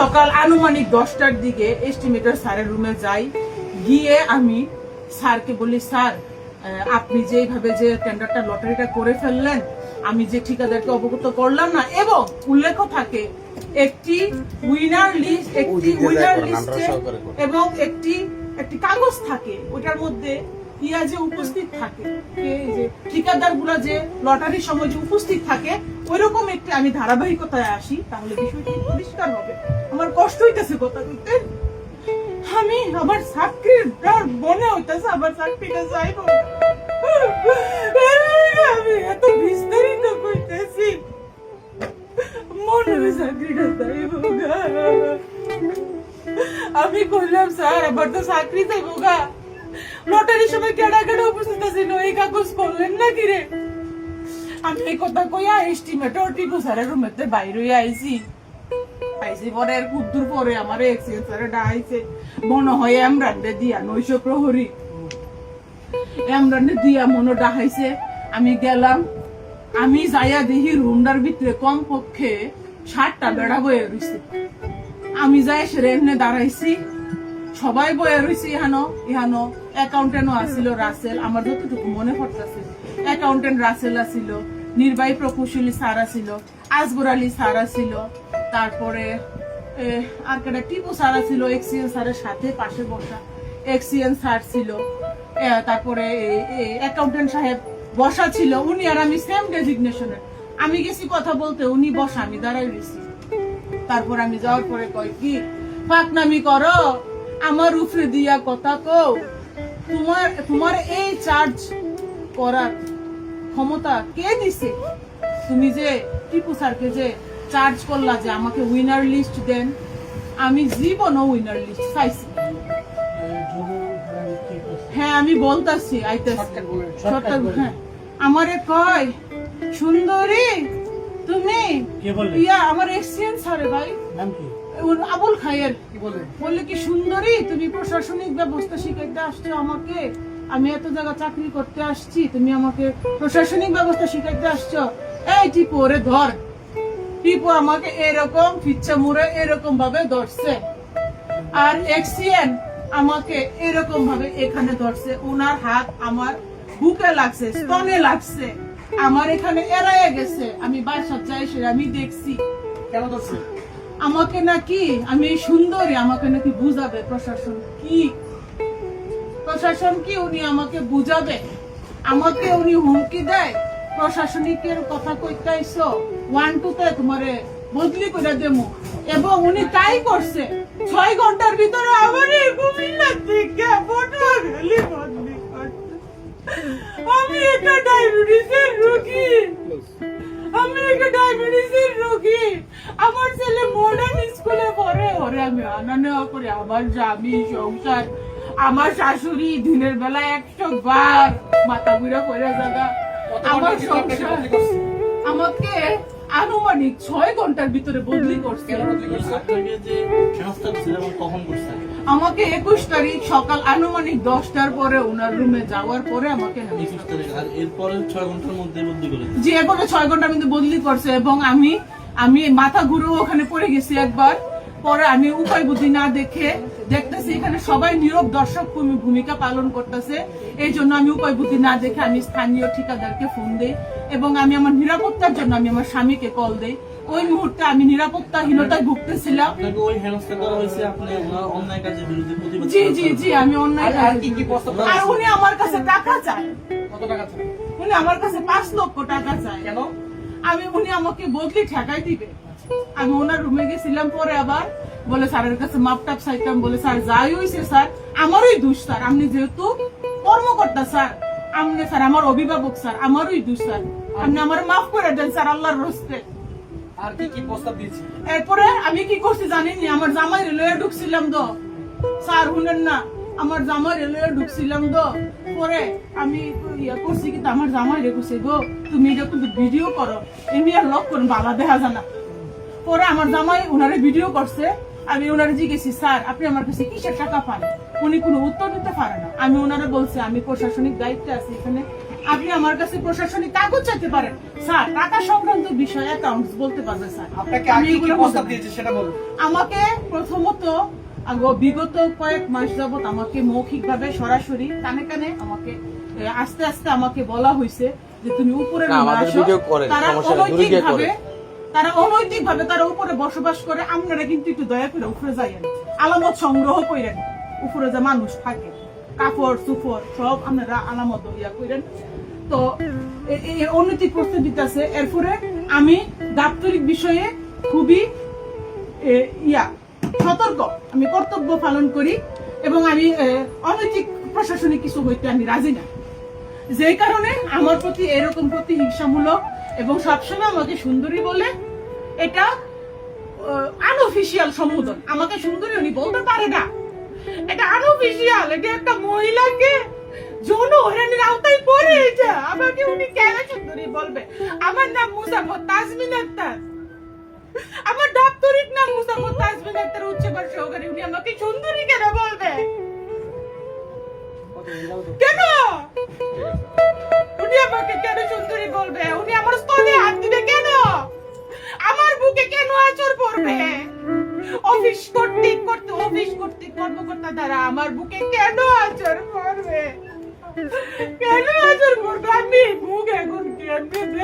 সকাল আনুমানিক 10টার দিকে এস্টিমেটর স্যারের রুমে যাই, গিয়ে আমি স্যারকে বলি, স্যার আপনি যেভাবে যে টেন্ডারটা লটারিটা করে ফেললেন, আমি যে ঠিকাদারকে অবগত করলাম না, এবং উল্লেখ থাকে একটি উইনার লিস্টে এবং একটি কাগজ থাকে, ওটার মধ্যে ইয়া যে উপস্থিত থাকে, যে ঠিকাদার গুলা যে লটারির সময় যে উপস্থিত থাকে, ওইরকম একটি আমি ধারাবাহিকতায় আসি, তাহলে বিষয়টি পরিষ্কার হবে। আমার কষ্ট হইতেছে কথা বলতে, আমি আমার চাকরির মনে হইতেছে আমার চাকরিটা যাইব, আমি এত বিস্তারিত কইতেছি, মনে হয় চাকরিটা যাইব। আমি কইলাম, স্যার আমার তো চাকরি যাইব গা, লটারির সময় কেডা কেডা উপস্থিত ছিল, এই কাগজ করলেন না কি রে? আমি এই কথা কইয়া এস্টিমেটর টিপু স্যারের রুমেতে বাইরে আইছি, পরে খুব দূর পরে আমার এক্সিডেন্ট স্যারে ডাইছে, মনে হয় এমরান্ডে দিয়া 900 প্রহরী এমরান্ডে দিয়া মনে ডাহাইছে। আমি গেলাম, আমি যাইয়া দেখি রুমটার ভিতরে কমপক্ষে 60টা বেড়া বয়ে রইছে। আমি যাই সেরে এমনি দাঁড়াইছি, সবাই বয়ে রইছে, ইহানো অ্যাকাউন্টেন্টও আসিল রাসেল, আমার যতটুকু মনে পড়তেছে অ্যাকাউন্টেন্ট রাসেল আসিল, নির্বাহী প্রকৌশলী স্যার আসিল, আসগর আলী স্যার আসিল, তারপরে আর কেটা টিপু স্যার ছিল, এক্সিএন স্যারের সাথে পাশে বসা এক্সিএন স্যার ছিল, তারপরে অ্যাকাউন্টেন্ট সাহেব বসা ছিল, উনি আর আমি সেম ডেজিগনেশনের। আমি গেছি কথা বলতে, উনি বসা, আমি দাঁড়াই রয়েছি। তারপর আমি যাওয়ার পরে কই, কি ফাঁকনামি করো, আমার উপরে দিয়া কথা কও, তোমার এই চার্জ করার ক্ষমতা কে দিছে? তুমি যে টিপু স্যারকে যে চার্জ করলা যে আমাকে উইনার লিস্ট দেন, আমি জীবনও উইনার লিস্ট চাইছি। হ্যাঁ আমি বলতাছি, আইতাছি, হ্যাঁ আমারে কয়, সুন্দরী তুমি ইয়া আমার এক্সচেঞ্জ স্যারে ভাই আবুল খায়ের বললে কি, সুন্দরী তুমি প্রশাসনিক ব্যবস্থা শিখাইতে আসছো আমাকে, আমি এত জায়গা চাকরি করতে আসছি, তুমি আমাকে প্রশাসনিক ব্যবস্থা শিখাইতে আসছো? এই টিপু ওরে ধর। টিপু আমাকে এরকম ফিচ্ছা মুড়ে এরকম ভাবে ধরছে, আর এক্সিএন আমাকে এরকম ভাবে এখানে ধরছে, ওনার হাত আমার বুকে লাগছে, স্তনে লাগছে, আমার এখানে এড়াইয়া গেছে। আমি বাসার যাই সে আমি দেখছি কেন ধরছে আমাকে, নাকি আমি সুন্দরী, আমাকে নাকি বুঝাবে প্রশাসন কি উনি আমাকে বুঝাবে, আমাকে উনি হুমকি দেয়, প্রশাসনিকের কথা কইতাইছো 1-2 তে তোমারে বদলি করে দেবো, এবং উনি তাই করছে। 6 ঘন্টার ভিতরে আমারে কুমিল্লা থেকে পটুয়াখালী বদলি করছে। আমি একটা ডায়াবেটিসের রোগী, আমার ছেলে মডার্ন স্কুলে পড়ে, ওরে আমি আনা নেওয়া করি, আমার স্বামী সংসার, আমার শাশুড়ি দিনের বেলা 100 বার মাথা ঘুরে পড়ে জায়গা, আমার সংসার, আমাকে আনুমানিক 6 ঘন্টার ভিতরে বদলি করছে। আমাকে 21 তারিখ সকাল আনুমানিক 10টার পরে ওনার রুমে যাওয়ার পরে আমাকে এরপরে 6 ঘন্টার মধ্যে বদলি করে, জি এরপরে 6 ঘন্টার মধ্যে বদলি করছে, এবং আমি মাথা ঘুরে ওখানে পড়ে গেছি একবার। পরে আমি উপায় বুদ্ধি না দেখে দেখতেছি এখানে সবাই নীরব দর্শক ভূমিকা পালন করতেছে, এই জন্য আমি উপায় বুদ্ধি না দেখে আমি স্থানীয় ঠিকাদারকে ফোন দেই, এবং আমি আমার নিরাপত্তার জন্য আমি আমার স্বামীকে কল দেই। ওই মুহূর্তে আমি নিরাপত্তাহীনতায় ভুগতেছিলাম। জি আমি অন্যায়, আর উনি আমার কাছে টাকা চায়। কত টাকা চায়? উনি আমার কাছে 5 লক্ষ টাকা চায়। কেন? উনি আমাকে বদলি ঠেকাই দিবে। আমি ওনার রুমে গেছিলাম, পরে আবার বলে স্যারের কাছে মাপটাপ চাইতাম, বলে স্যার যাই হইছে স্যার আমারই দোষ স্যার, আপনি যেহেতু কর্মকর্তা স্যার, আপনি স্যার আমার অভিভাবক স্যার, আমারই দোষ স্যার, আপনি আমার মাফ করে দেন স্যার আল্লাহর রস্তে। আর কি প্রস্তাব দিয়েছি? এরপরে আমি কি করছি জানেননি, আমার জামাই রেলওয়ে ঢুকছিলাম তো স্যার, শুনেন না, আমার জামাই রেলওয়ে ঢুকছিলাম তো, পরে আমি ইয়া করছি, কিন্তু আমার জামাই রেখেছে গো, তুমি এটা কিন্তু ভিডিও করো, এমনি আর লক করুন বাবা দেখা জানা। পরে আমার জামাই ওনারে ভিডিও করছে, আমি ওনারে জিজ্ঞেসি, স্যার আপনি আমার কাছে কিসের টাকা পান? উনি কোনো উত্তর দিতে পারে না। আমি ওনারে বলছি আমি প্রশাসনিক দায়িত্বে আছি, এখানে আপনি আমার কাছে প্রশাসনিক কাগজ চাইতে পারেন স্যার, টাকা সংক্রান্ত বিষয় অ্যাকাউন্টস বলতে পারবে স্যার। আপনাকে আমি আর কি কি এগুলো প্রস্তাব বলতে পারি। দিয়েছে সেটা বলুন। আমাকে প্রথমত বিগত কয়েক মাস যাবত আমাকে মৌখিকভাবে সরাসরি কানে কানে আমাকে আস্তে আস্তে আমাকে বলা হয়েছে যে তুমি উপরে না, নেমে আমাদের আসো। ভিডিও করে, তারা সমস্যা নেই, দূরে গিয়ে করে। অনৈতিকভাবে তারা উপরে বসবাস করে। আপনারা কিন্তু একটু দয়া করে উপরে যাইয়েন, আলামত সংগ্রহ করেন। উপরে যে মানুষ থাকে কাপড় চুপড় সব আপনারা আলামত ইয়া করেন। তো এই অনৈতিক প্রস্তাব দিতেছে। এরপরে আমি দাপ্তরিক বিষয়ে খুবই সতর্ক, আমি কর্তব্য পালন করি এবং আমি অনৈতিক প্রশাসনিক কিছু হইতে আমি রাজি না। যে কারণে আমার প্রতি এরকম প্রতিহিংসামূলক এবং সবসময় আমাকে সুন্দরী বলে, এটা আনঅফিসিয়াল সম্বোধন। আমাকে সুন্দরী উনি বলতে পারে না, এটা আনঅফিসিয়াল। এটা একটা মহিলাকে যৌন হয়রানির আওতায় পড়ে। এটা আমাকে উনি কেন সুন্দরী বলবে? আমার নাম মুজাফফর তাজমিন আক্তার, আমার দাপ্তরিক নাম মুজাফফর তাজমিন আক্তার, উচ্চবার সহকারী। উনি আমাকে সুন্দরী কেন বলবে? কেন উনি আমাকে কেন সুন্দরী বলবে? উনি আমার স্তনে হাত দিবে কেন? আমার বুকে কেন আঁচড় পড়বে? অফিস কর্তৃক কর্মকর্তা দ্বারা আমার বুকে কেন আঁচড় পড়বে? কেন আঁচড় পড়বে? আমি বুক এখন কেন দেব?